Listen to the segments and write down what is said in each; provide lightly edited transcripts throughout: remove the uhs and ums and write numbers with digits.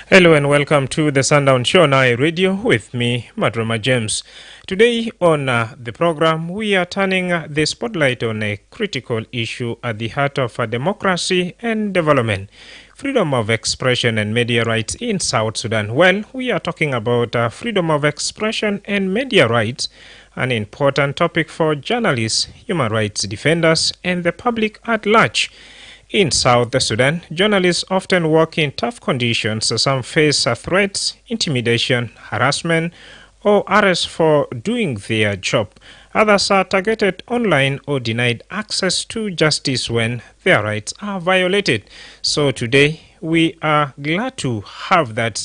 Hello and welcome to the Sundown Show Now Radio with me, Madrama James. Today on the program, we are turning the spotlight on a critical issue at the heart of democracy and development. Freedom of expression and media rights in South Sudan. Well, we are talking about freedom of expression and media rights, an important topic for journalists, human rights defenders, and the public at large. In South Sudan, journalists often work in tough conditions. Some face threats, intimidation, harassment, or arrest for doing their job. Others are targeted online or denied access to justice when their rights are violated. So today, we are glad to have that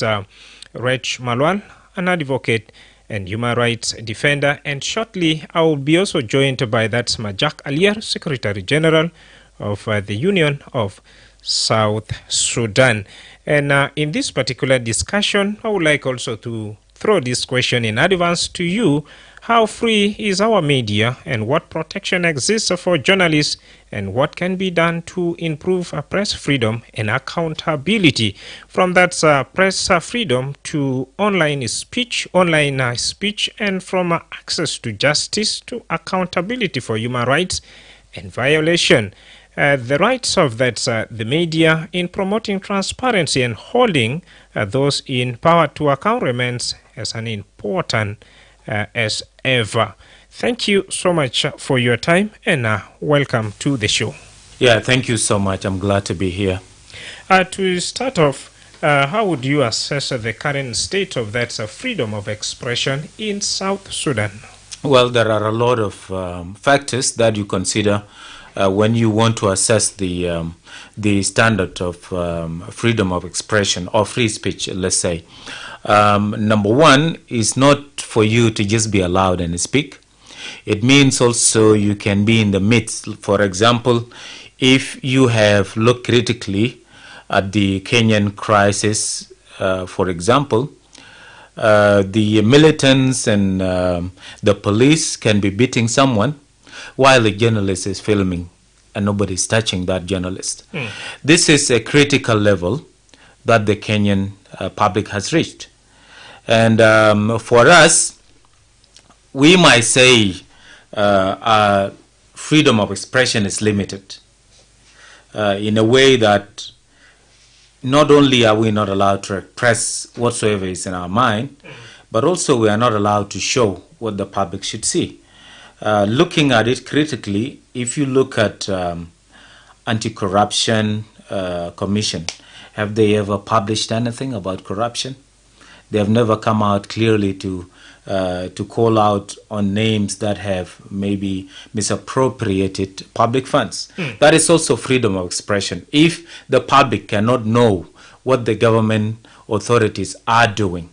Rech Malwal, an advocate and human rights defender, and shortly I will be also joined by that Majak Alier, Secretary General of the Union of South Sudan. And in this particular discussion, I would like also to throw this question in advance to you. How free is our media, and what protection exists for journalists, and what can be done to improve press freedom and accountability? From that press freedom to online speech, and from access to justice to accountability for human rights and violation. The rights of the media in promoting transparency and holding those in power to account remains as an important as ever. Thank you so much for your time, and welcome to the show. Yeah, thank you so much. I'm glad to be here. To start off, how would you assess the current state of freedom of expression in South Sudan? Well, there are a lot of factors that you consider when you want to assess the standard of freedom of expression or free speech, let's say. Number one is not for you to just be allowed and speak. It means also you can be in the midst. For example, if you have looked critically at the Kenyan crisis, for example, the militants and the police can be beating someone while the journalist is filming and nobody's touching that journalist. This is a critical level that the Kenyan public has reached. And for us, we might say our freedom of expression is limited in a way that not only are we not allowed to express whatsoever is in our mind, but also we are not allowed to show what the public should see. Looking at it critically, if you look at Anti-Corruption Commission, have they ever published anything about corruption? They have never come out clearly to call out on names that have maybe misappropriated public funds. That is also freedom of expression. If the public cannot know what the government authorities are doing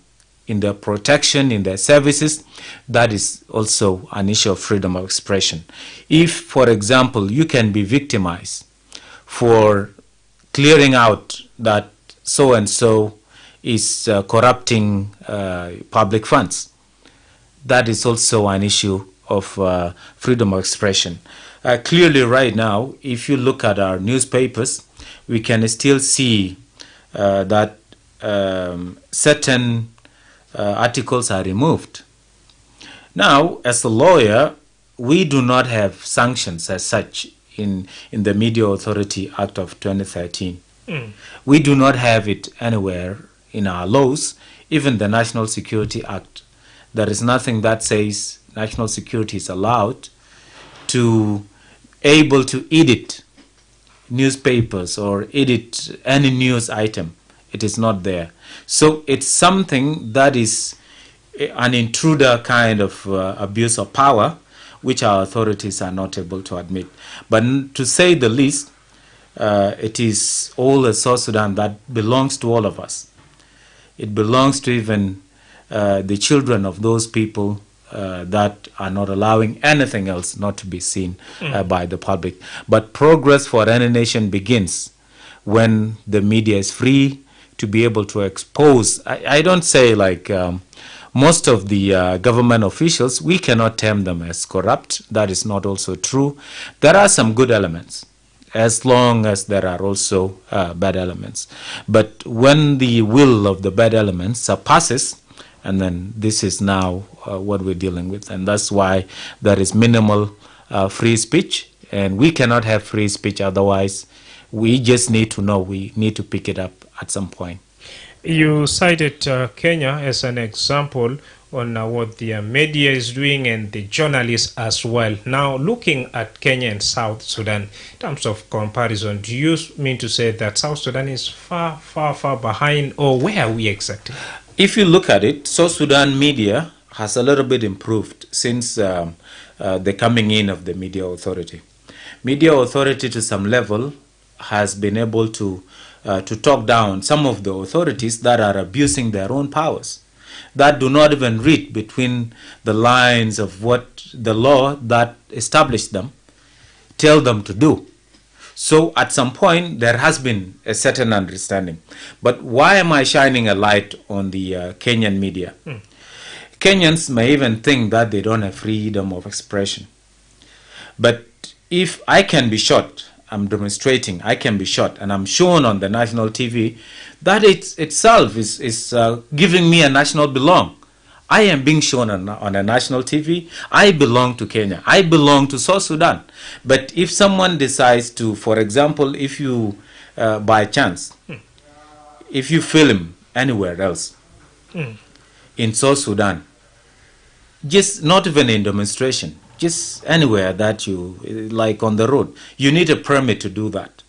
in their protection, in their services, that is also an issue of freedom of expression. If, for example, you can be victimized for clearing out that so-and-so is corrupting public funds, that is also an issue of freedom of expression. Clearly right now, if you look at our newspapers, we can still see that certain articles are removed. Now, as a lawyer, we do not have sanctions as such in the Media Authority Act of 2013. We do not have it anywhere in our laws, even the National Security Act. There is nothing that says national security is allowed to able to edit newspapers or edit any news item. It is not there. So it's something that is an intruder kind of abuse of power, which our authorities are not able to admit. But to say the least, it is all a South Sudan that belongs to all of us. It belongs to even the children of those people that are not allowing anything else not to be seen by the public. But progress for any nation begins when the media is free to be able to expose. I don't say like most of the government officials, we cannot term them as corrupt. That is not also true. There are some good elements. as long as there are also bad elements. But when the will of the bad elements surpasses, and then this is now what we're dealing with. And that's why there is minimal free speech, and we cannot have free speech otherwise. We just need to know, we need to pick it up at some point. You cited Kenya as an example on what the media is doing and the journalists as well. Now, looking at Kenya and South Sudan, in terms of comparison, do you mean to say that South Sudan is far, far, far behind, or where are we exactly? If you look at it, South Sudan media has a little bit improved since the coming in of the media authority. Media authority to some level has been able to talk down some of the authorities that are abusing their own powers, that do not even read between the lines of what the law that established them tell them to do. So at some point, there has been a certain understanding. But why am I shining a light on the Kenyan media? Kenyans may even think that they don't have freedom of expression. But if I can be shot, I'm demonstrating, I can be shot, and I'm shown on the national TV, that itself is giving me a national belong. I am being shown on a national TV. I belong to Kenya. I belong to South Sudan. But if someone decides to, for example, if you, by chance, if you film anywhere else in South Sudan, just not even in demonstration, just anywhere that you, like on the road, you need a permit to do that.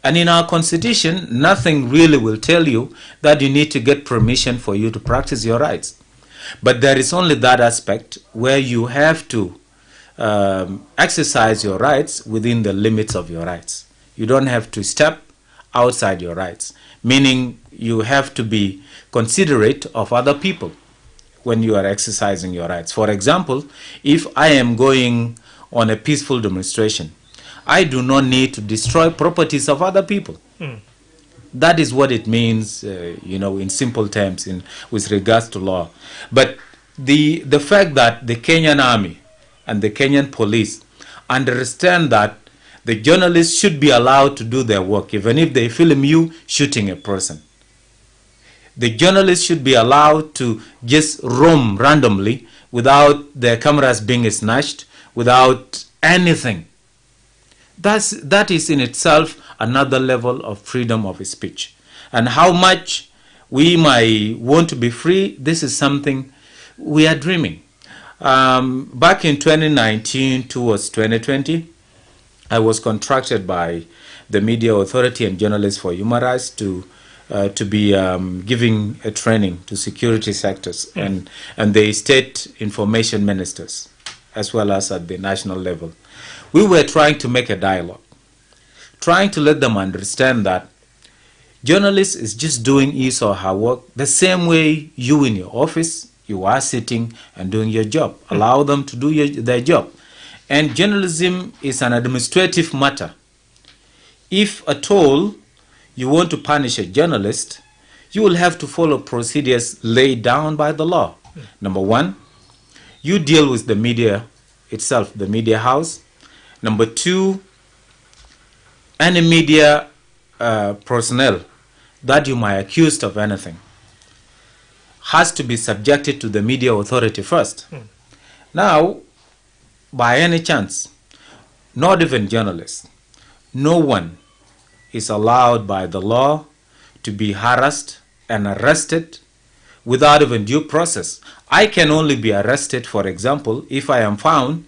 And in our constitution, nothing really will tell you that you need to get permission for you to practice your rights. But there is only that aspect where you have to exercise your rights within the limits of your rights. You don't have to step outside your rights, meaning you have to be considerate of other people when you are exercising your rights. For example, if I am going on a peaceful demonstration, I do not need to destroy properties of other people. That is what it means, in simple terms, with regards to law. But the fact that the Kenyan army and the Kenyan police understand that the journalists should be allowed to do their work, even if they film you shooting a person. The journalists should be allowed to just roam randomly without their cameras being snatched, without anything. That is in itself another level of freedom of speech. And how much we might want to be free, this is something we are dreaming. Back in 2019 towards 2020, I was contracted by the Media Authority and Journalists for Human Rights to be giving a training to security sectors and the state information ministers, as well as at the national level. We were trying to make a dialogue, trying to let them understand that journalists is just doing his or her work the same way you in your office, you are sitting and doing your job. Allow them to do their job. And journalism is an administrative matter. If at all you want to punish a journalist, you will have to follow procedures laid down by the law. Number one, you deal with the media itself, the media house. Number two, any media personnel that you might accused of anything has to be subjected to the media authority first. Now, by any chance, not even journalists, no one is allowed by the law to be harassed and arrested without even due process. I can only be arrested, for example, if I am found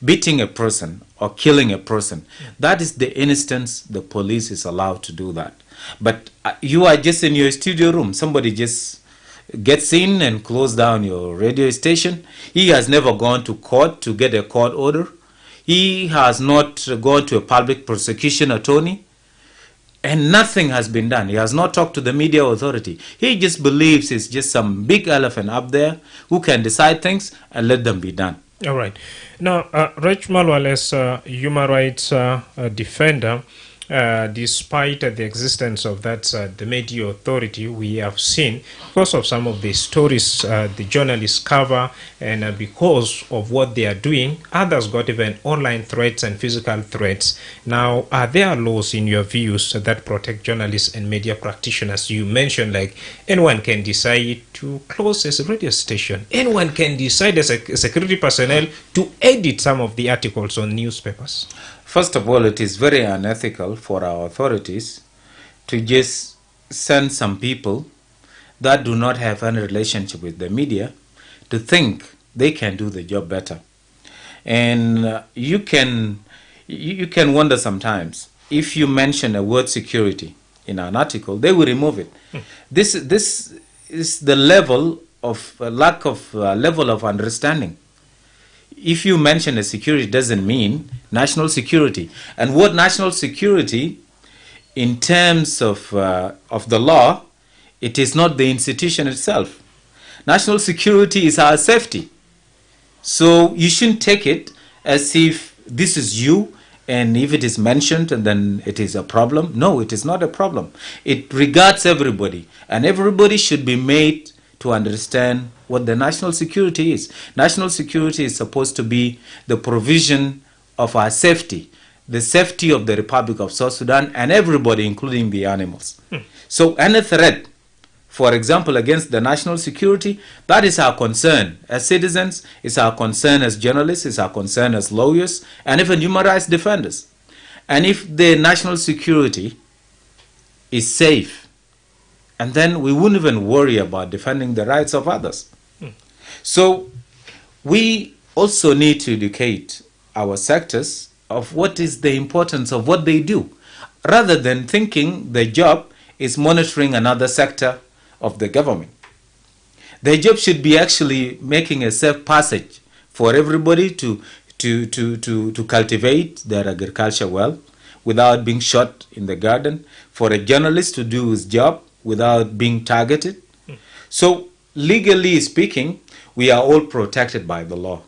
beating a person or killing a person. That is the instance the police is allowed to do that. But you are just in your studio room. Somebody just gets in and close down your radio station. He has never gone to court to get a court order. He has not gone to a public prosecution attorney. And nothing has been done. He has not talked to the media authority. He just believes it's just some big elephant up there who can decide things and let them be done. All right. Now, Rach Malwal, as a human rights defender, despite the existence of that the media authority, we have seen because of some of the stories the journalists cover, and because of what they are doing, others got even online threats and physical threats. Now, are there laws in your views that protect journalists and media practitioners? You mentioned like anyone can decide to close a radio station. Anyone can decide as a security personnel to edit some of the articles on newspapers. First of all, it is very unethical for our authorities to just send some people that do not have any relationship with the media to think they can do the job better. And you can wonder sometimes, if you mention a word security in an article, they will remove it. This is the level of lack of level of understanding. If you mention a security, doesn't mean national security. And what national security, in terms of the law, it is not the institution itself. National security is our safety. So you shouldn't take it as if this is you, and if it is mentioned, and then it is a problem. No, it is not a problem. It regards everybody, and everybody should be made to understand what the national security is. National security is supposed to be the provision of our safety, the safety of the Republic of South Sudan and everybody, including the animals. So any threat, for example, against the national security, that is our concern as citizens, it's our concern as journalists, it's our concern as lawyers, and even human rights defenders. And if the national security is safe, and then we wouldn't even worry about defending the rights of others. So we also need to educate our sectors of what is the importance of what they do, rather than thinking the job is monitoring another sector of the government. Their job should be actually making a safe passage for everybody to cultivate their agriculture well without being shot in the garden, for a journalist to do his job without being targeted. So legally speaking, we are all protected by the law.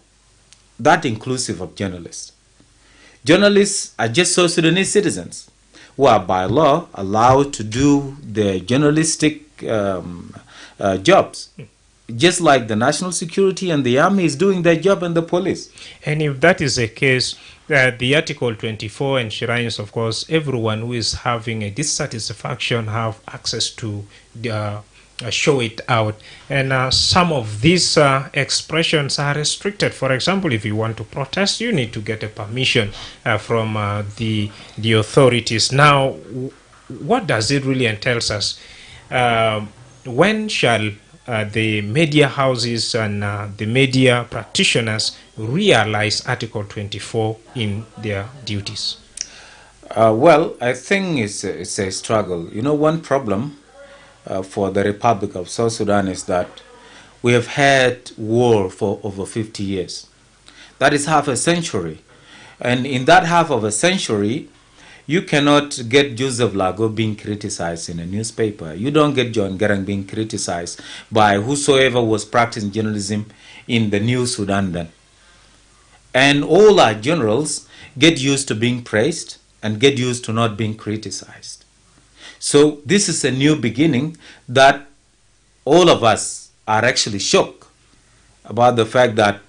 That inclusive of journalists. Journalists are just South Sudanese citizens who are by law allowed to do their journalistic jobs, just like the national security and the army is doing their job, and the police. And if that is the case, the Article 24 enshrines, of course, everyone who is having a dissatisfaction have access to show it out. And some of these expressions are restricted. For example, if you want to protest, you need to get a permission from the authorities. Now, what does it really entails us? When shall the media houses and the media practitioners realize Article 24 in their duties? Well, I think it's a struggle. You know, one problem for the Republic of South Sudan is that we have had war for over 50 years. That is half a century. And in that half of a century, you cannot get Joseph Lago being criticized in a newspaper. You don't get John Garang being criticized by whosoever was practicing journalism in the New Sudan then. And all our generals get used to being praised and get used to not being criticized. So this is a new beginning that all of us are actually shocked about the fact that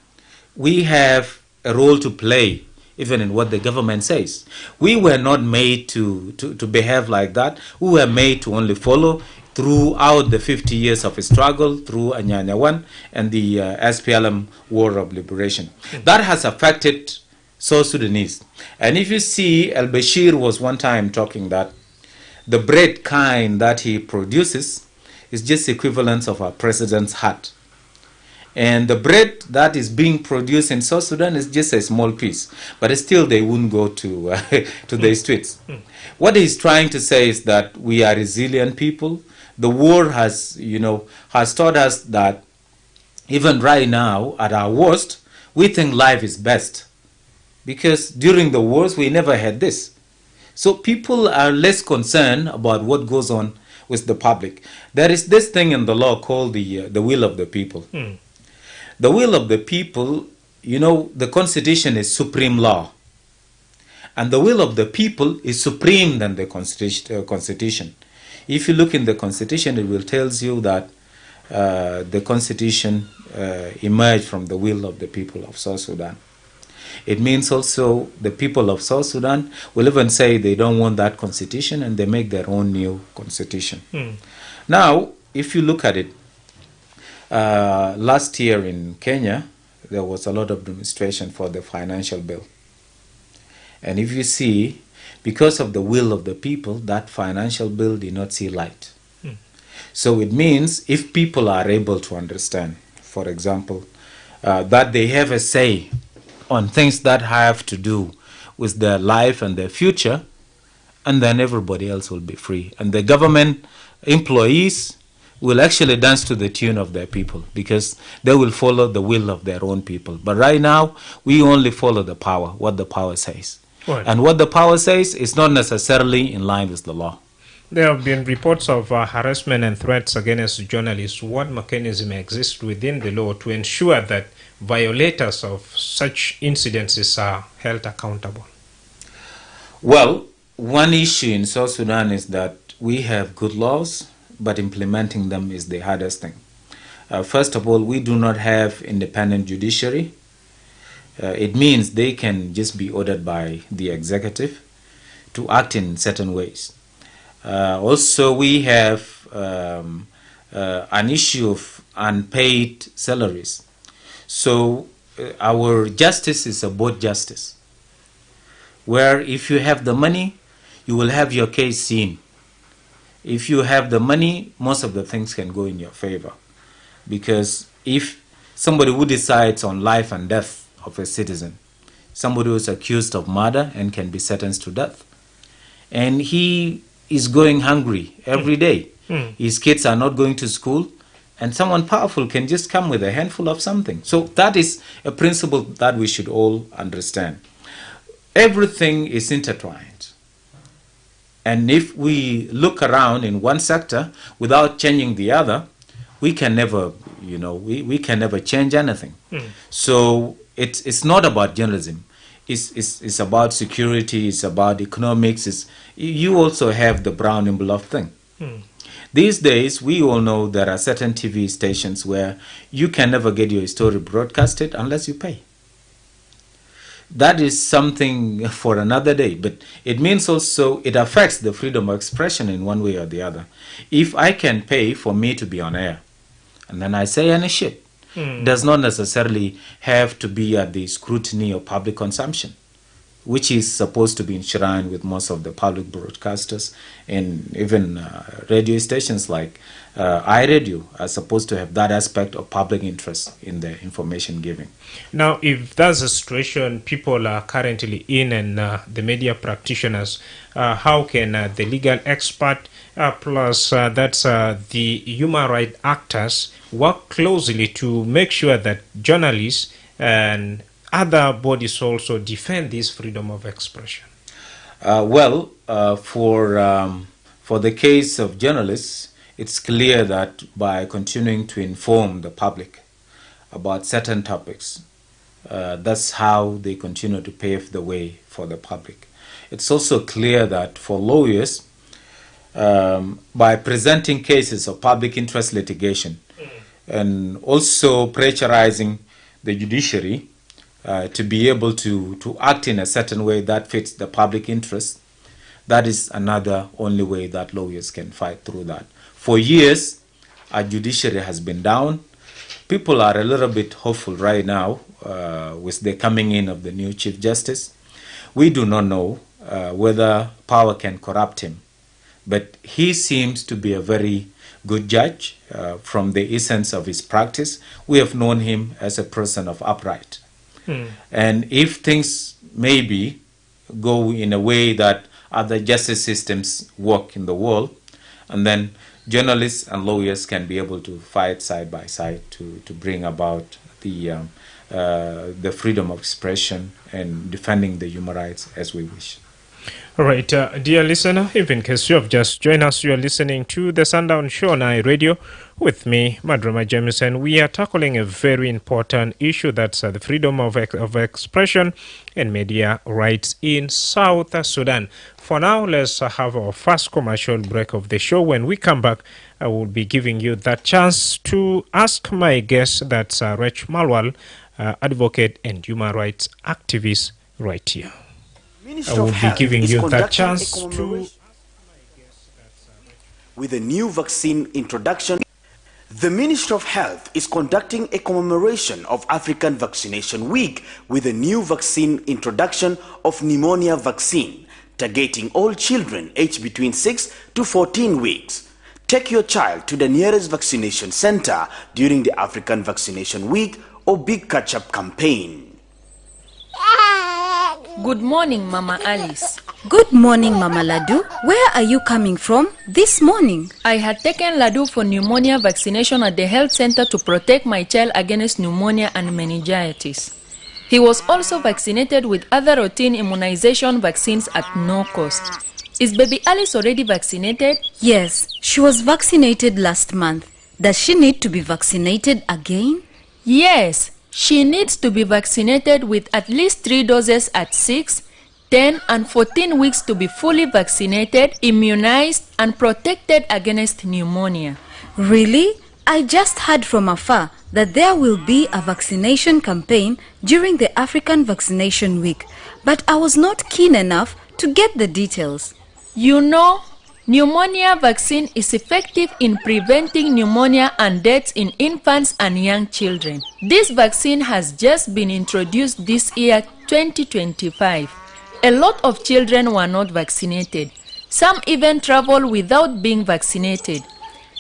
we have a role to play even in what the government says. We were not made to behave like that. We were made to only follow throughout the 50 years of a struggle through Anyanya 1 and the SPLM War of Liberation. That has affected South Sudanese. And if you see, al-Bashir was one time talking that the bread kind that he produces is just equivalent of our president's hat. And the bread that is being produced in South Sudan is just a small piece, but still they wouldn't go to the streets. What he's trying to say is that we are resilient people. The war has taught us that even right now, at our worst, we think life is best, because during the wars we never had this. So people are less concerned about what goes on with the public. There is this thing in the law called the will of the people. The will of the people, the Constitution is supreme law. And the will of the people is supreme than the constitution. If you look in the constitution, it will tell you that the constitution emerged from the will of the people of South Sudan. It means also the people of South Sudan will even say they don't want that constitution and they make their own new constitution. Now, if you look at it, last year in Kenya, there was a lot of demonstration for the financial bill. And if you see, because of the will of the people, that financial bill did not see light. So it means if people are able to understand, for example, that they have a say on things that have to do with their life and their future, and then everybody else will be free. And the government employees will actually dance to the tune of their people because they will follow the will of their own people. But right now, we only follow the power, what the power says. Right. And what the power says is not necessarily in line with the law. There have been reports of harassment and threats against journalists. What mechanism exists within the law to ensure that violators of such incidences are held accountable? Well, one issue in South Sudan is that we have good laws, but implementing them is the hardest thing. First of all, we do not have independent judiciary. It means they can just be ordered by the executive to act in certain ways. Also, we have an issue of unpaid salaries. So our justice is about justice, where if you have the money, you will have your case seen. If you have the money, most of the things can go in your favor. Because if somebody who decides on life and death of a citizen, somebody who is accused of murder and can be sentenced to death, and he is going hungry every day, his kids are not going to school, and someone powerful can just come with a handful of something. So that is a principle that we should all understand. Everything is intertwined. And if we look around in one sector without changing the other, we can never, we can never change anything. So it's not about journalism. It's about security, it's about economics. You also have the brown envelope thing. These days, we all know there are certain TV stations where you can never get your story broadcasted unless you pay. That is something for another day, but it means also it affects the freedom of expression in one way or the other. If I can pay for me to be on air, and then I say any shit, does not necessarily have to be at the scrutiny of public consumption, which is supposed to be enshrined with most of the public broadcasters, and even radio stations like iRadio are supposed to have that aspect of public interest in the information giving. Now, if that's a situation people are currently in and the media practitioners, how can the legal expert plus that's the human rights actors work closely to make sure that journalists and other bodies also defend this freedom of expression? For the case of journalists, it's clear that by continuing to inform the public about certain topics, that's how they continue to pave the way for the public. It's also clear that for lawyers, by presenting cases of public interest litigation and also pressurizing the judiciary to be able to act in a certain way that fits the public interest, that is another only way that lawyers can fight through that. For years, our judiciary has been down. People are a little bit hopeful right now with the coming in of the new Chief Justice. We do not know whether power can corrupt him, but he seems to be a very good judge from the essence of his practice. We have known him as a person of upright. And if things maybe go in a way that other justice systems work in the world, and then journalists and lawyers can be able to fight side by side to bring about the freedom of expression and defending the human rights as we wish. All right, dear listener, if in case you have just joined us, you are listening to the Sundown Show on Radio with me, Madrama James, and we are tackling a very important issue, that's the freedom of expression and media rights in South Sudan. For now, let's have our first commercial break of the show. When we come back, I will be giving you that chance to ask my guest, that's Rech Malwal, advocate and human rights activist right here. I will be giving you that chance to... With a new vaccine introduction, the Ministry of Health is conducting a commemoration of African Vaccination Week with a new vaccine introduction of pneumonia vaccine, targeting all children aged between 6 to 14 weeks. Take your child to the nearest vaccination center during the African Vaccination Week or Big Catch-up campaign. Good morning, Mama Alice. Good morning, Mama Ladu. Where are you coming from this morning? I had taken Ladu for pneumonia vaccination at the health center to protect my child against pneumonia and meningitis. He was also vaccinated with other routine immunization vaccines at no cost. Is baby Alice already vaccinated? Yes, she was vaccinated last month. Does she need to be vaccinated again? Yes. She needs to be vaccinated with at least 3 doses at 6, 10, and 14 weeks to be fully vaccinated, immunized, and protected against pneumonia. Really? I just heard from afar that there will be a vaccination campaign during the African Vaccination Week, but I was not keen enough to get the details. You know, pneumonia vaccine is effective in preventing pneumonia and deaths in infants and young children. This vaccine has just been introduced this year, 2025. A lot of children were not vaccinated. Some even travel without being vaccinated.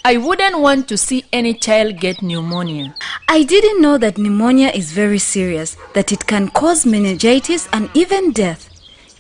I wouldn't want to see any child get pneumonia. I didn't know that pneumonia is very serious, that it can cause meningitis and even death.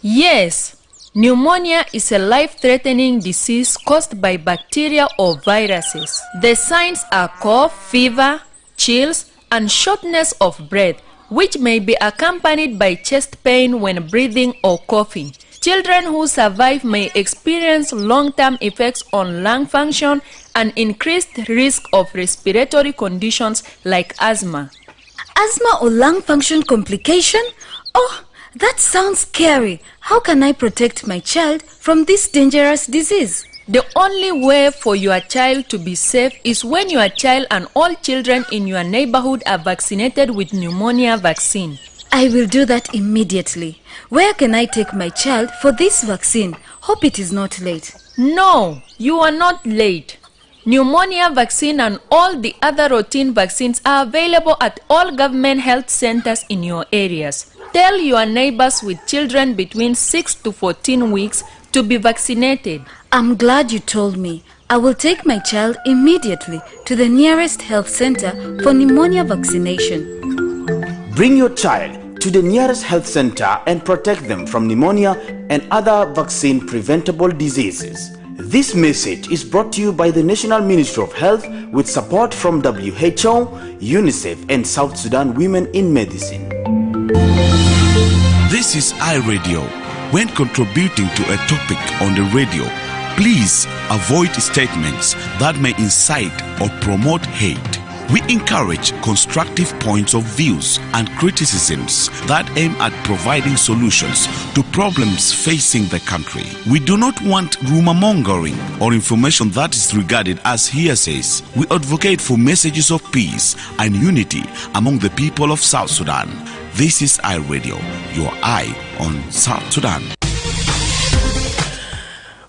Yes. Pneumonia is a life-threatening disease caused by bacteria or viruses. The signs are cough, fever, chills, and shortness of breath, which may be accompanied by chest pain when breathing or coughing. Children who survive may experience long-term effects on lung function and increased risk of respiratory conditions like asthma. Asthma or lung function complication? Oh, that sounds scary. How can I protect my child from this dangerous disease? The only way for your child to be safe is when your child and all children in your neighborhood are vaccinated with pneumonia vaccine. I will do that immediately. Where can I take my child for this vaccine? Hope it is not late. No, you are not late. Pneumonia vaccine and all the other routine vaccines are available at all government health centers in your areas. Tell your neighbors with children between 6 to 14 weeks to be vaccinated. I'm glad you told me. I will take my child immediately to the nearest health center for pneumonia vaccination. Bring your child to the nearest health center and protect them from pneumonia and other vaccine-preventable diseases. This message is brought to you by the National Ministry of Health with support from WHO, UNICEF, and South Sudan Women in Medicine. This is iRadio. When contributing to a topic on the radio, please avoid statements that may incite or promote hate. We encourage constructive points of views and criticisms that aim at providing solutions to problems facing the country. We do not want rumor mongering or information that is regarded as hearsays. We advocate for messages of peace and unity among the people of South Sudan. This is iRadio, your eye on South Sudan.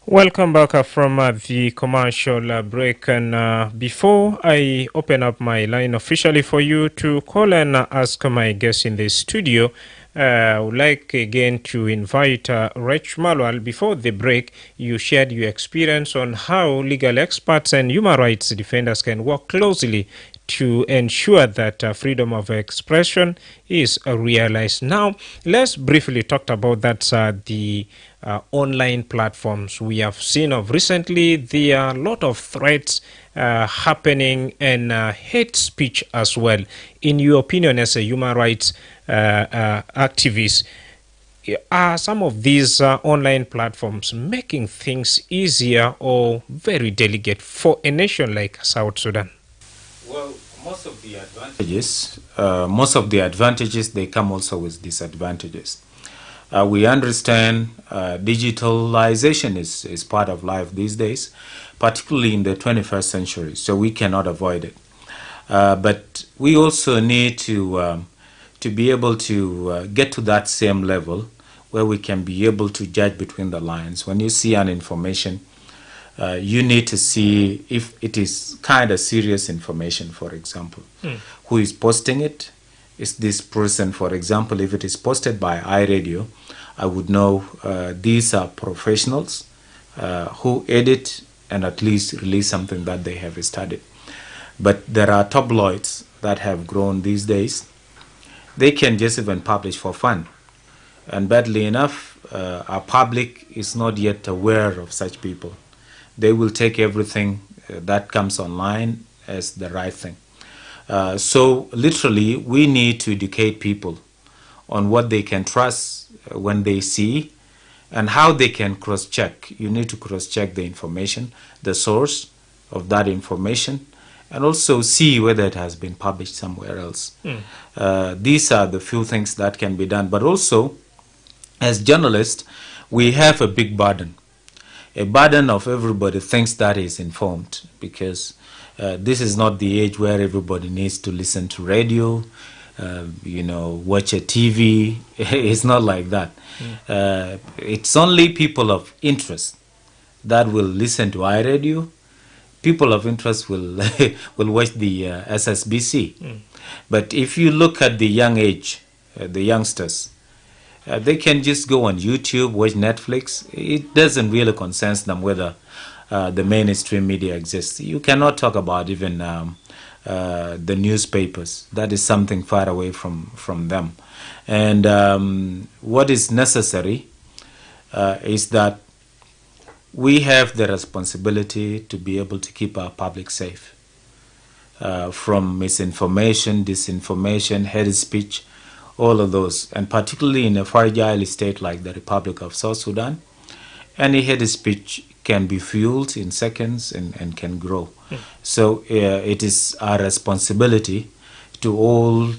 Welcome back from the commercial break, and before I open up my line officially for you to call and ask my guest in the studio, I would like again to invite Rech Malwal. Before the break, you shared your experience on how legal experts and human rights defenders can work closely to ensure that freedom of expression is realized. Now, let's briefly talk about that, the online platforms we have seen of recently. There are a lot of threats happening and hate speech as well. In your opinion, as a human rights activist, are some of these online platforms making things easier or very delicate for a nation like South Sudan? Well, most of the advantages, they come also with disadvantages. We understand digitalization is part of life these days, particularly in the 21st century, so we cannot avoid it. But we also need to be able to get to that same level where we can be able to judge between the lines. When you see an information, you need to see if it is kind of serious information, for example. Who is posting it? Is this person, for example, if it is posted by iRadio, I would know these are professionals who edit and at least release something that they have studied. But there are tabloids that have grown these days. They can just even publish for fun. And badly enough, our public is not yet aware of such people. They will take everything that comes online as the right thing. So literally, we need to educate people on what they can trust when they see and how they can cross-check. You need to cross-check the information, the source of that information, and also see whether it has been published somewhere else. These are the few things that can be done. But also, as journalists, we have a big burden. A burden of everybody thinks that is informed, because this is not the age where everybody needs to listen to radio, watch a TV. It's not like that. It's only people of interest that will listen to iRadio. People of interest will will watch the SSBC. But if you look at the young age, the youngsters, they can just go on YouTube, watch Netflix. It doesn't really concern them whether the mainstream media exists. You cannot talk about even the newspapers. That is something far away from them. And what is necessary is that we have the responsibility to be able to keep our public safe from misinformation, disinformation, hate speech, all of those. And particularly in a fragile state like the Republic of South Sudan, any hate speech can be fueled in seconds and can grow. So it is our responsibility to all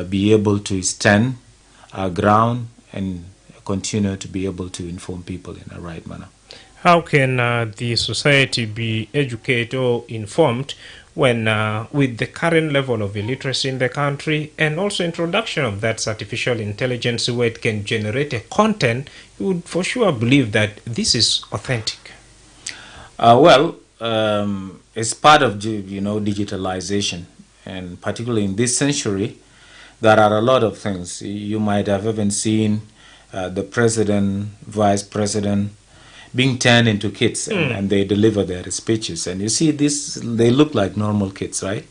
be able to stand our ground and continue to be able to inform people in the right manner. How can the society be educated or informed when with the current level of illiteracy in the country and also introduction of that artificial intelligence where it can generate a content, you would for sure believe that this is authentic? It's part of digitalization, and particularly in this century, there are a lot of things. You might have even seen the president, vice president being turned into kids, and they deliver their speeches. And you see this, they look like normal kids, right?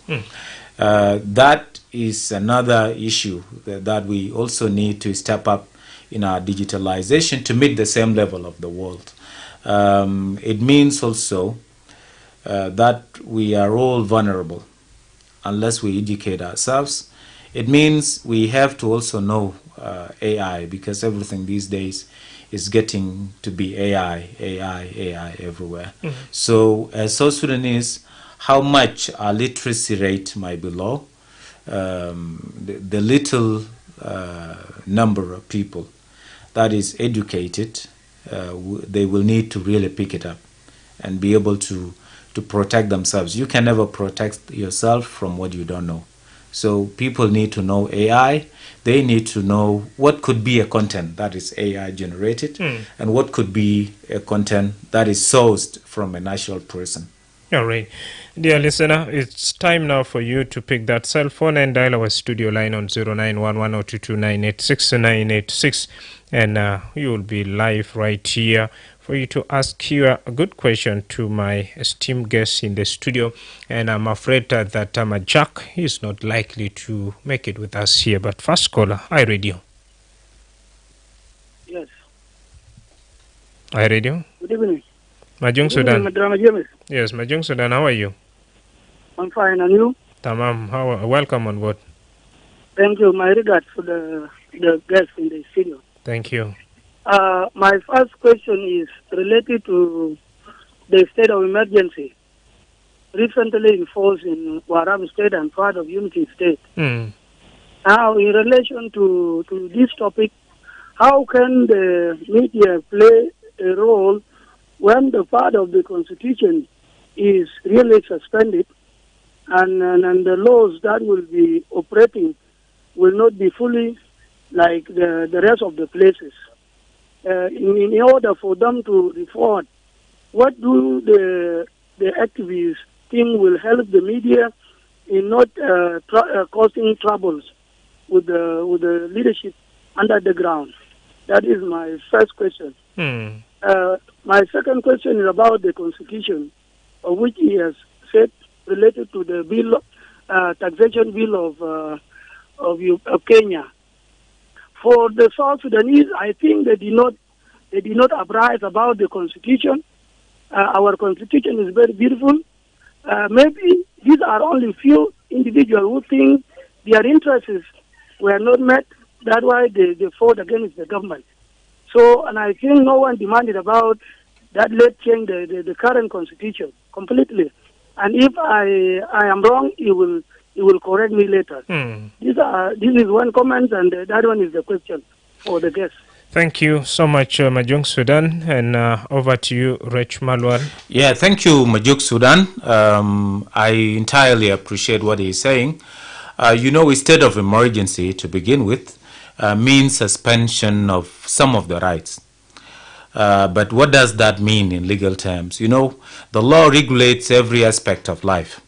That is another issue that we also need to step up in our digitalization to meet the same level of the world. It means also that we are all vulnerable unless we educate ourselves. It means we have to also know AI, because everything these days is getting to be AI everywhere. So as South Sudanese, how much our literacy rate might be low, the little number of people that is educated, they will need to really pick it up and be able to protect themselves. You can never protect yourself from what you don't know. So people need to know AI. They need to know what could be a content that is AI generated and what could be a content that is sourced from a natural person. All right. Dear listener, it's time now for you to pick that cell phone and dial our studio line on 0911022986 and you will be live right here for you to ask you a good question to my esteemed guest in the studio. And I'm afraid that Jack is not likely to make it with us here. But first caller, iRadio. Yes. iRadio. Good evening. Majung Sudan. Madrama, James. Yes, Majung Sudan, how are you? I'm fine, and you? Tamam, welcome on board. Thank you. My regards for the guests in the studio. Thank you. My first question is related to the state of emergency recently enforced in Waram State and part of Unity State. Now, in relation to this topic, how can the media play a role when the part of the Constitution is really suspended and the laws that will be operating will not be fully like the rest of the places? In order for them to report, what do the activists think will help the media in not causing troubles with the leadership under the ground? That is my first question. My second question is about the Constitution, of which he has said related to the bill, taxation bill of Kenya. For the South Sudanese, I think they did not apprise about the Constitution. Our Constitution is very beautiful. Maybe these are only few individuals who think their interests were not met. That's why they fought against the government. So, and I think no one demanded about that. Let's change the current Constitution completely. And if I am wrong, he will correct me later. This is one comment, and that one is the question for the guest. Thank you so much, Majuk Sudan, and over to you, Rech Malwal. Yeah, thank you, Majuk Sudan. I entirely appreciate what he's saying. A state of emergency, to begin with, means suspension of some of the rights. But what does that mean in legal terms? The law regulates every aspect of life.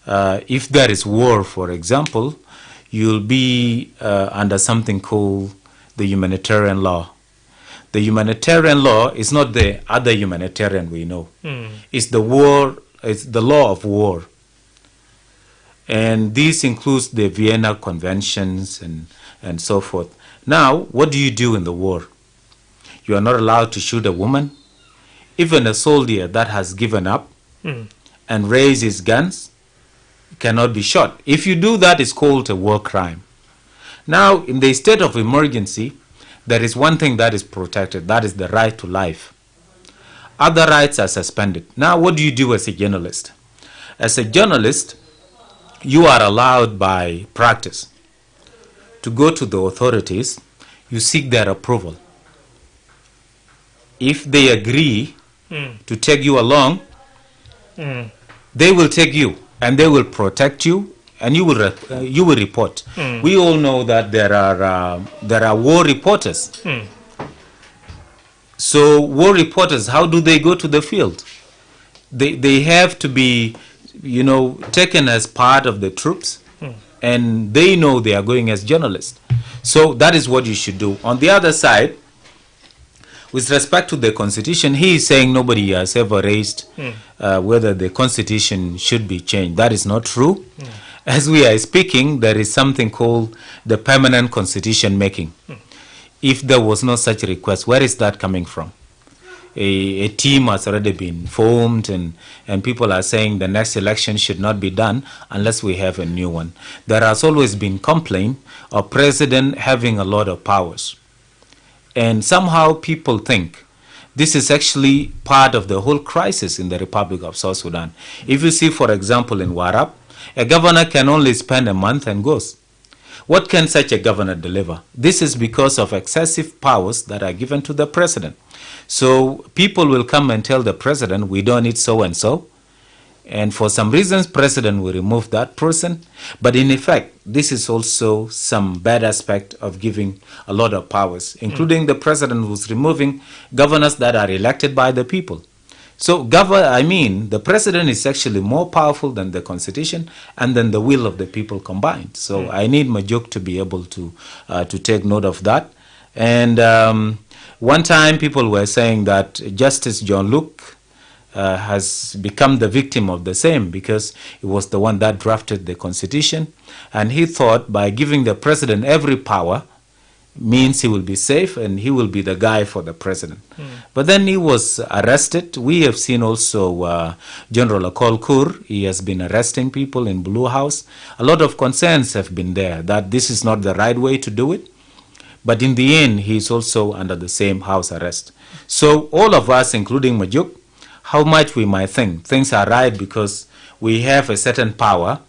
If there is war, for example, you'll be under something called the humanitarian law. The humanitarian law is not the other humanitarian we know. It's the law of war. And this includes the Vienna Conventions and so forth. Now, what do you do in the war? You are not allowed to shoot a woman. Even a soldier that has given up and raised his guns cannot be shot. If you do that, it's called a war crime. Now, in the state of emergency, there is one thing that is protected. That is the right to life. Other rights are suspended. Now, what do you do as a journalist? As a journalist, you are allowed by practice to go to the authorities. You seek their approval. If they agree to take you along, they will take you and they will protect you, and you will report. We all know that there are war reporters. So war reporters, how do they go to the field? They have to be, taken as part of the troops, and they know they are going as journalists. So that is what you should do. On the other side, with respect to the Constitution, he is saying nobody has ever raised whether the Constitution should be changed. That is not true. As we are speaking, there is something called the permanent constitution making. If there was no such request, where is that coming from? A team has already been formed, and people are saying the next election should not be done unless we have a new one. There has always been complaint of president having a lot of powers. And somehow people think this is actually part of the whole crisis in the Republic of South Sudan. If you see, for example, in Warab, a governor can only spend a month and goes. What can such a governor deliver? This is because of excessive powers that are given to the president. So people will come and tell the president, we don't need so-and-so. And for some reasons, president will remove that person. But in effect, this is also some bad aspect of giving a lot of powers, including the president who's removing governors that are elected by the people. So the president is actually more powerful than the constitution and than the will of the people combined. So I need Majuk to be able to take note of that. And one time people were saying that Justice John Luke has become the victim of the same, because he was the one that drafted the constitution, and he thought by giving the president every power means he will be safe and he will be the guy for the president. But then he was arrested. We have seen also General Akol Kur, he has been arresting people in Blue House. A lot of concerns have been there that this is not the right way to do it. But in the end, he is also under the same house arrest. So all of us, including Majuk, how much we might think things are right because we have a certain power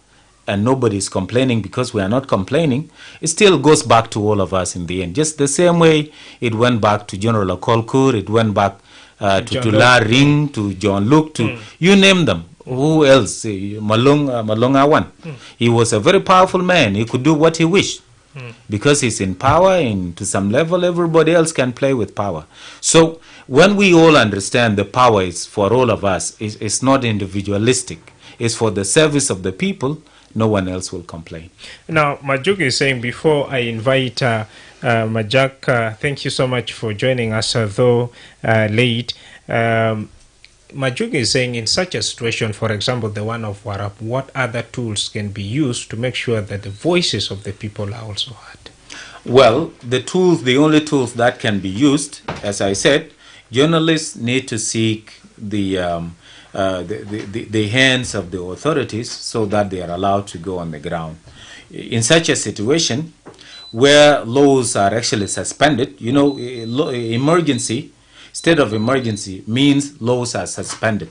and nobody is complaining because we are not complaining, it still goes back to all of us in the end. Just the same way it went back to General Akolkur, it went back to La Ring, to John Luke, to you name them. Who else? Malung Awan. He was a very powerful man. He could do what he wished. Because he's in power, and to some level everybody else can play with power. So when we all understand the power is for all of us, it's not individualistic, it's for the service of the people, no one else will complain. Now, Majuk is saying, before I invite Majak, thank you so much for joining us, though late. Majuk is saying, in such a situation, for example, the one of Warab, what other tools can be used to make sure that the voices of the people are also heard? Well, the only tools that can be used, as I said, journalists need to seek the hands of the authorities so that they are allowed to go on the ground. In such a situation where laws are actually suspended, state of emergency means laws are suspended.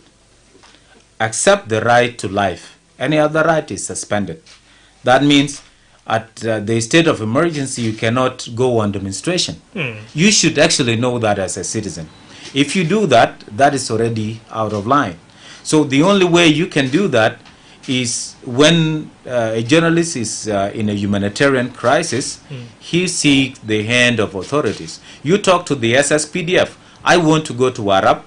Except the right to life. Any other right is suspended. That means at the state of emergency, you cannot go on demonstration. You should actually know that as a citizen. If you do that, that is already out of line. So the only way you can do that is when a journalist is in a humanitarian crisis, he seeks the hand of authorities. You talk to the SSPDF. I want to go to Warab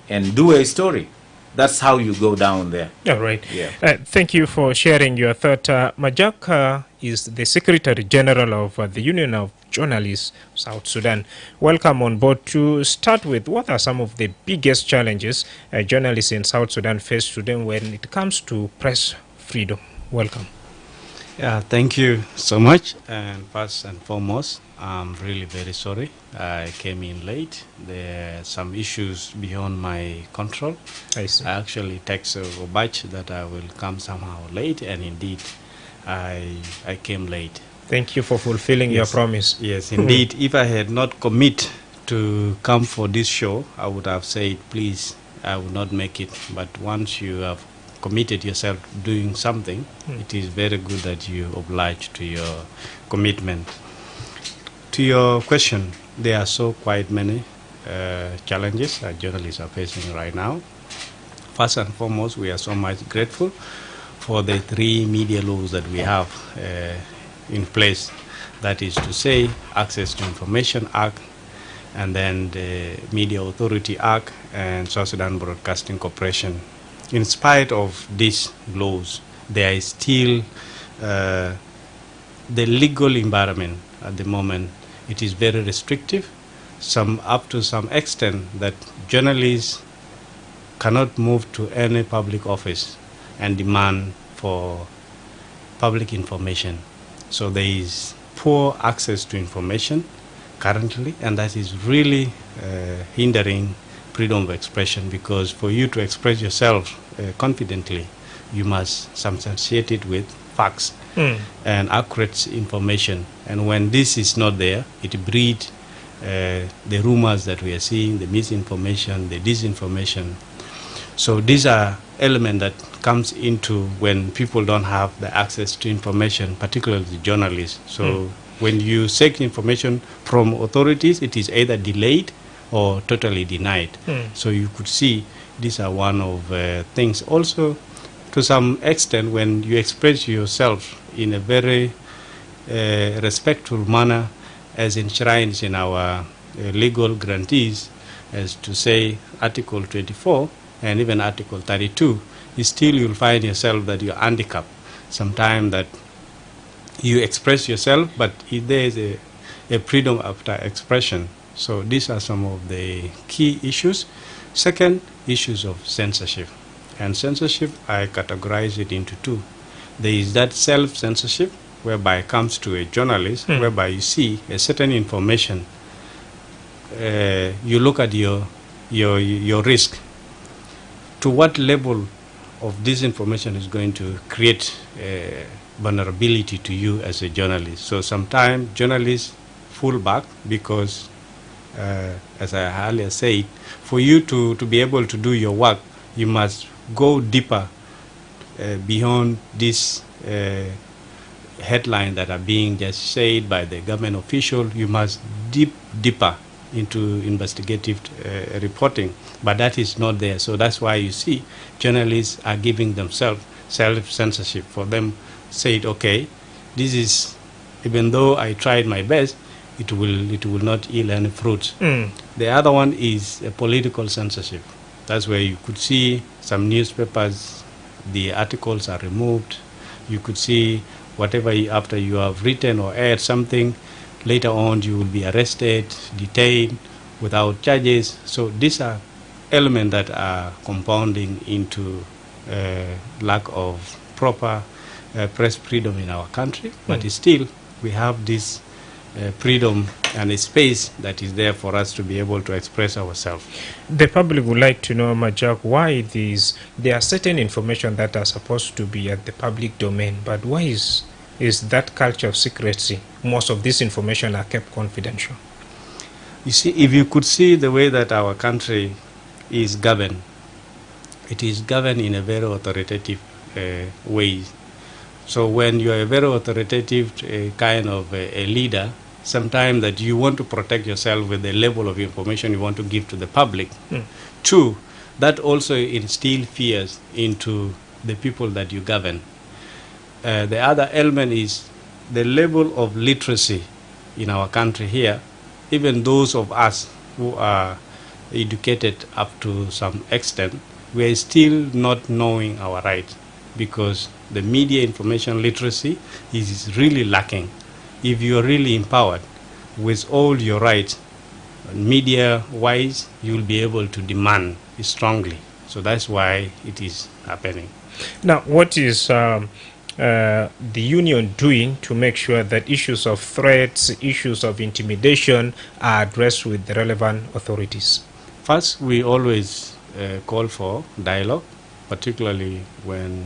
and do a story. That's how you go down there. All right. Yeah. Thank you for sharing your thought. Majak is the Secretary General of the Union of Journalists, South Sudan. Welcome on board. To start with, what are some of the biggest challenges journalists in South Sudan face today when it comes to press freedom? Welcome. Yeah, thank you so much. And first and foremost, I'm really very sorry. I came in late. There are some issues beyond my control. I see. I actually texted Obach that I will come somehow late, and indeed, I came late. Thank you for fulfilling your promise. Yes, indeed. If I had not commit to come for this show, I would have said, please, I will not make it. But once you have committed yourself doing something, it is very good that you oblige to your commitment. To your question, there are so quite many challenges that journalists are facing right now. First and foremost, we are so much grateful for the 3 media laws that we have in place. That is to say, Access to Information Act, and then the Media Authority Act, and South Sudan Broadcasting Corporation. In spite of these laws, there is still the legal environment at the moment. It is very restrictive, up to some extent that journalists cannot move to any public office and demand for public information. So there is poor access to information currently, and that is really hindering freedom of expression, because for you to express yourself confidently, you must substantiate it with facts and accurate information. And when this is not there, it breeds the rumors that we are seeing, the misinformation, the disinformation. So these are elements that comes into when people don't have the access to information, particularly the journalists. So when you seek information from authorities, it is either delayed or totally denied. So you could see these are one of things. Also, to some extent, when you express yourself in a very respectful manner, as enshrined in our legal guarantees, as to say Article 24 and even Article 32, still you'll find yourself that you're handicapped. Sometimes that you express yourself, but if there is a freedom after expression. So these are some of the key issues. Second, issues of censorship. And censorship, I categorize it into 2. There is that self-censorship, whereby it comes to a journalist, whereby you see a certain information, you look at your risk. To what level of this information is going to create vulnerability to you as a journalist. So sometimes journalists fullback because, as I earlier said, for you to be able to do your work, you must go deeper beyond this headline that are being just said by the government official. You must deeper into investigative reporting, but that is not there. So that's why you see journalists are giving themselves self-censorship. For them, said, okay, this is, even though I tried my best, it will not yield any fruits. The other one is a political censorship. That's where you could see some newspapers, the articles are removed. You could see whatever after you have written or aired something, later on you will be arrested, detained without charges. So these are elements that are compounding into lack of proper press freedom in our country. But still, we have this freedom and a space that is there for us to be able to express ourselves. The public would like to know, Majak, why there are certain information that are supposed to be at the public domain, but why is that culture of secrecy? Most of this information are kept confidential. You see, if you could see the way that our country is governed, it is governed in a very authoritative way. So when you are a very authoritative kind of a leader, sometimes that you want to protect yourself with the level of information you want to give to the public. Two, that also instills fears into the people that you govern. The other element is the level of literacy in our country here. Even those of us who are educated up to some extent, we are still not knowing our rights, because the media information literacy is really lacking. If you are really empowered with all your rights, media-wise, you will be able to demand strongly. So that's why it is happening. Now, what is the union doing to make sure that issues of threats, issues of intimidation are addressed with the relevant authorities? First, we always call for dialogue, particularly when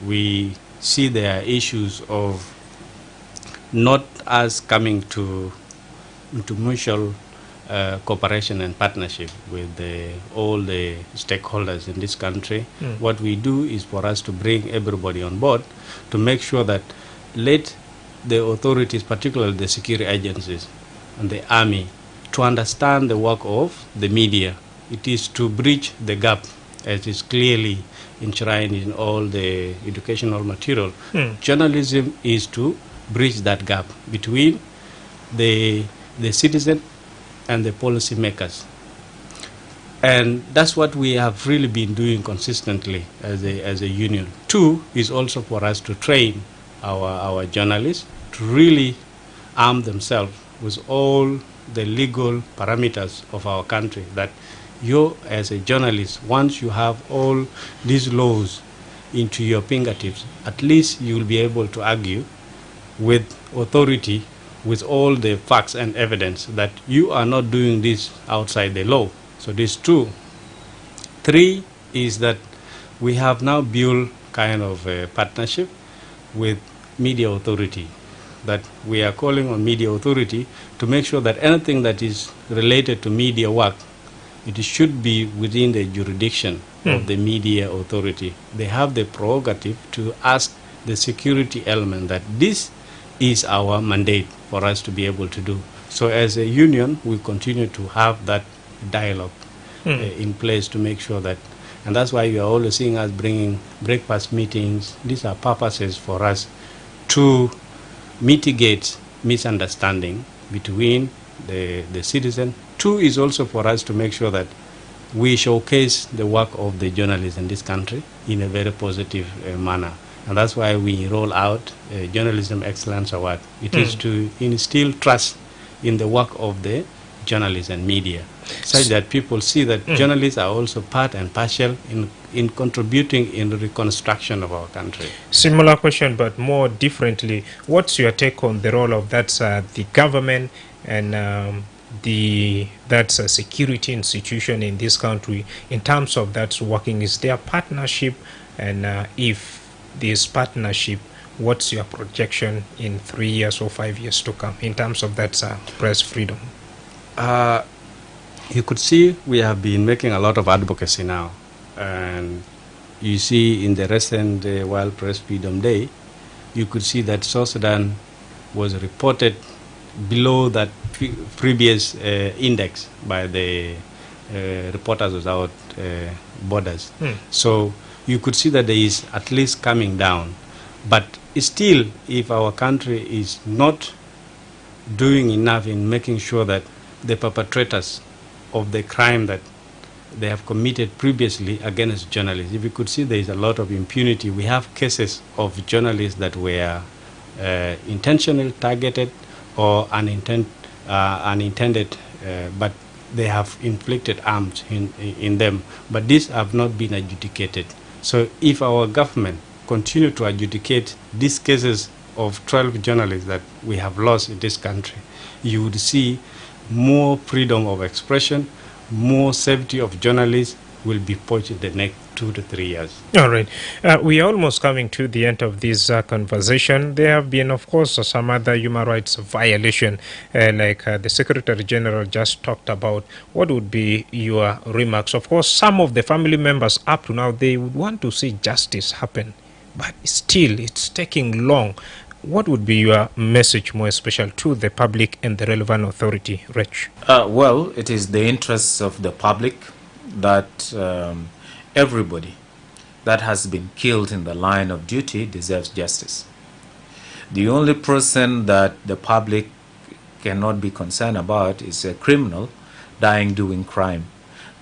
we see there are issues of not us coming to mutual cooperation and partnership with all the stakeholders in this country. What we do is for us to bring everybody on board to make sure that let the authorities, particularly the security agencies and the army, to understand the work of the media. It is to bridge the gap, as is clearly enshrined in all the educational material. Journalism is to bridge that gap between the citizen and the policy makers. And that's what we have really been doing consistently as a union. Two is also for us to train our journalists to really arm themselves with all the legal parameters of our country, that you as a journalist, once you have all these laws into your fingertips, at least you will be able to argue with authority with all the facts and evidence that you are not doing this outside the law. So this two. Three is that we have now built kind of a partnership with media authority, that we are calling on media authority to make sure that anything that is related to media work, it should be within the jurisdiction of the media authority. They have the prerogative to ask the security element that this is our mandate for us to be able to do. So as a union, we continue to have that dialogue in place to make sure that, and that's why you are always seeing us bringing breakfast meetings. These are purposes for us to mitigate misunderstanding between the citizen. Two is also for us to make sure that we showcase the work of the journalists in this country in a very positive manner. And that's why we roll out a Journalism Excellence Award. It is to instill trust in the work of the journalists and media, such that people see that journalists are also part and parcel in contributing in the reconstruction of our country. Similar question, but more differently. What's your take on the role of the government and that's a security institution in this country in terms of that's working? Is there partnership, and if this partnership, what's your projection in 3 years or 5 years to come in terms of that press freedom? You could see we have been making a lot of advocacy now. And you see in the recent World Press Freedom Day, you could see that South Sudan was reported below that previous index by the Reporters Without Borders. So you could see that there is at least coming down. But still, if our country is not doing enough in making sure that the perpetrators of the crime that they have committed previously against journalists, if you could see there is a lot of impunity. We have cases of journalists that were intentionally targeted or unintended, but they have inflicted harms in them. But these have not been adjudicated. So if our government continue to adjudicate these cases of 12 journalists that we have lost in this country, you would see more freedom of expression, more safety of journalists will be poached in the next 2 to 3 years. All right. We are almost coming to the end of this conversation. There have been, of course, some other human rights violation, like the Secretary General just talked about. What would be your remarks? Of course, some of the family members up to now, they would want to see justice happen, but still it's taking long. What would be your message, more special, to the public and the relevant authority, Rich? Well, it is the interests of the public that everybody that has been killed in the line of duty deserves justice. The only person that the public cannot be concerned about is a criminal dying doing crime.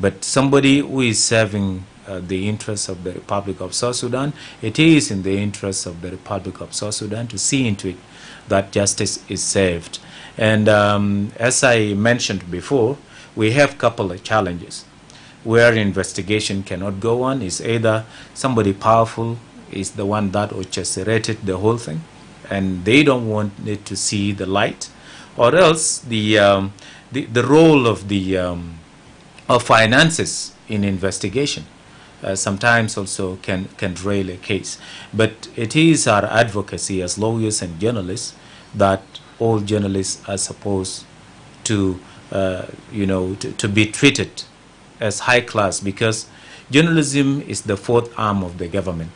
But somebody who is serving the interests of the Republic of South Sudan, it is in the interests of the Republic of South Sudan to see into it that justice is served. And as I mentioned before, we have a couple of challenges where investigation cannot go on. Is either somebody powerful is the one that orchestrated the whole thing, and they don't want it to see the light, or else the role of the of finances in investigation sometimes also can derail a case. But it is our advocacy as lawyers and journalists that all journalists are supposed to to be treated as high class, because journalism is the fourth arm of the government.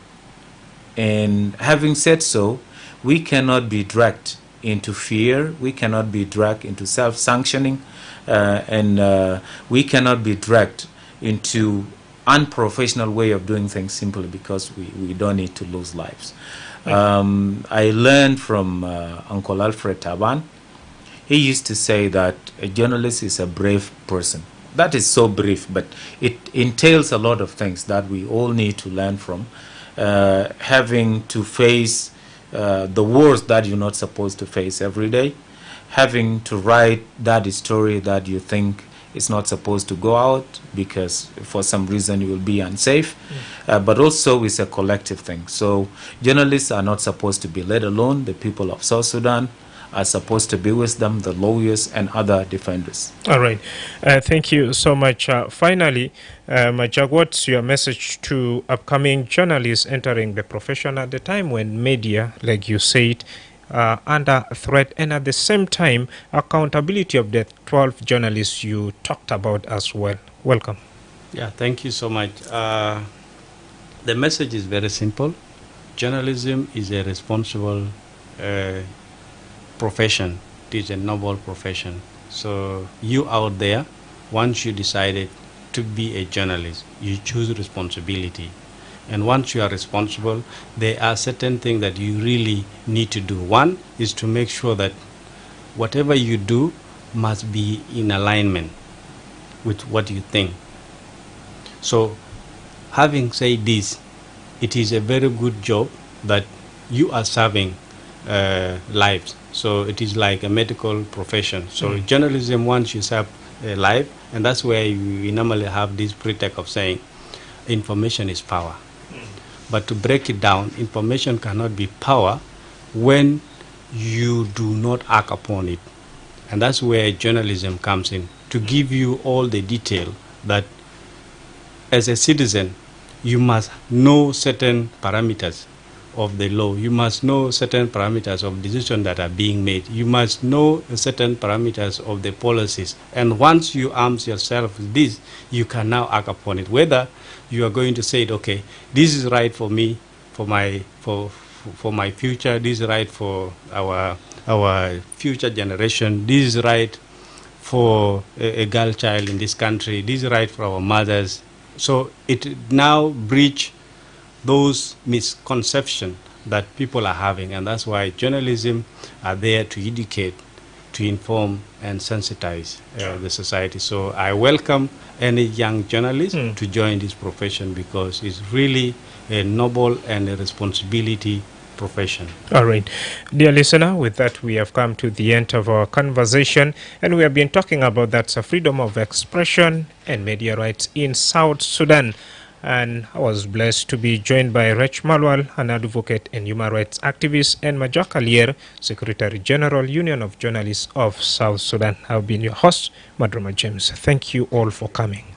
And having said so, we cannot be dragged into fear, we cannot be dragged into self-sanctioning, and we cannot be dragged into unprofessional way of doing things simply because we don't need to lose lives. I learned from Uncle Alfred Taban. He used to say that a journalist is a brave person. That is so brief, but it entails a lot of things that we all need to learn from. Having to face the wars that you're not supposed to face every day, having to write that story that you think is not supposed to go out because for some reason you will be unsafe, but also it's a collective thing. So journalists are not supposed to be let alone. The people of South Sudan are supposed to be with them, the lawyers and other defenders. All right. Thank you so much. Finally, Majak, what's your message to upcoming journalists entering the profession at the time when media, like you said, under threat, and at the same time, accountability of the 12 journalists you talked about as well? Welcome. Yeah, thank you so much. The message is very simple. Journalism is a responsible profession. It is a noble profession. So you out there, once you decided to be a journalist, you choose responsibility. And once you are responsible, there are certain things that you really need to do. One is to make sure that whatever you do must be in alignment with what you think. So having said this, it is a very good job that you are serving lives. So it is like a medical profession. So journalism, once you serve a life, and that's where we normally have this pretext of saying information is power. But to break it down, information cannot be power when you do not act upon it. And that's where journalism comes in, to give you all the detail that as a citizen, you must know certain parameters of the law. You must know certain parameters of decisions that are being made. You must know certain parameters of the policies. And once you arm yourself with this, you can now act upon it. Whether you are going to say, okay, this is right for me, for my future, this is right for our future generation, this is right for a girl child in this country, this is right for our mothers. So it now breach those misconceptions that people are having, and that's why journalism are there to educate, to inform and sensitize the society. So I welcome any young journalist to join this profession, because it's really a noble and a responsibility profession. All right. Dear listener, with that we have come to the end of our conversation, and we have been talking about that freedom of expression and media rights in South Sudan. And I was blessed to be joined by Rech Malwal, an advocate and human rights activist, and Majak Alier, Secretary General, Union of Journalists of South Sudan. I've been your host, Madrama James. Thank you all for coming.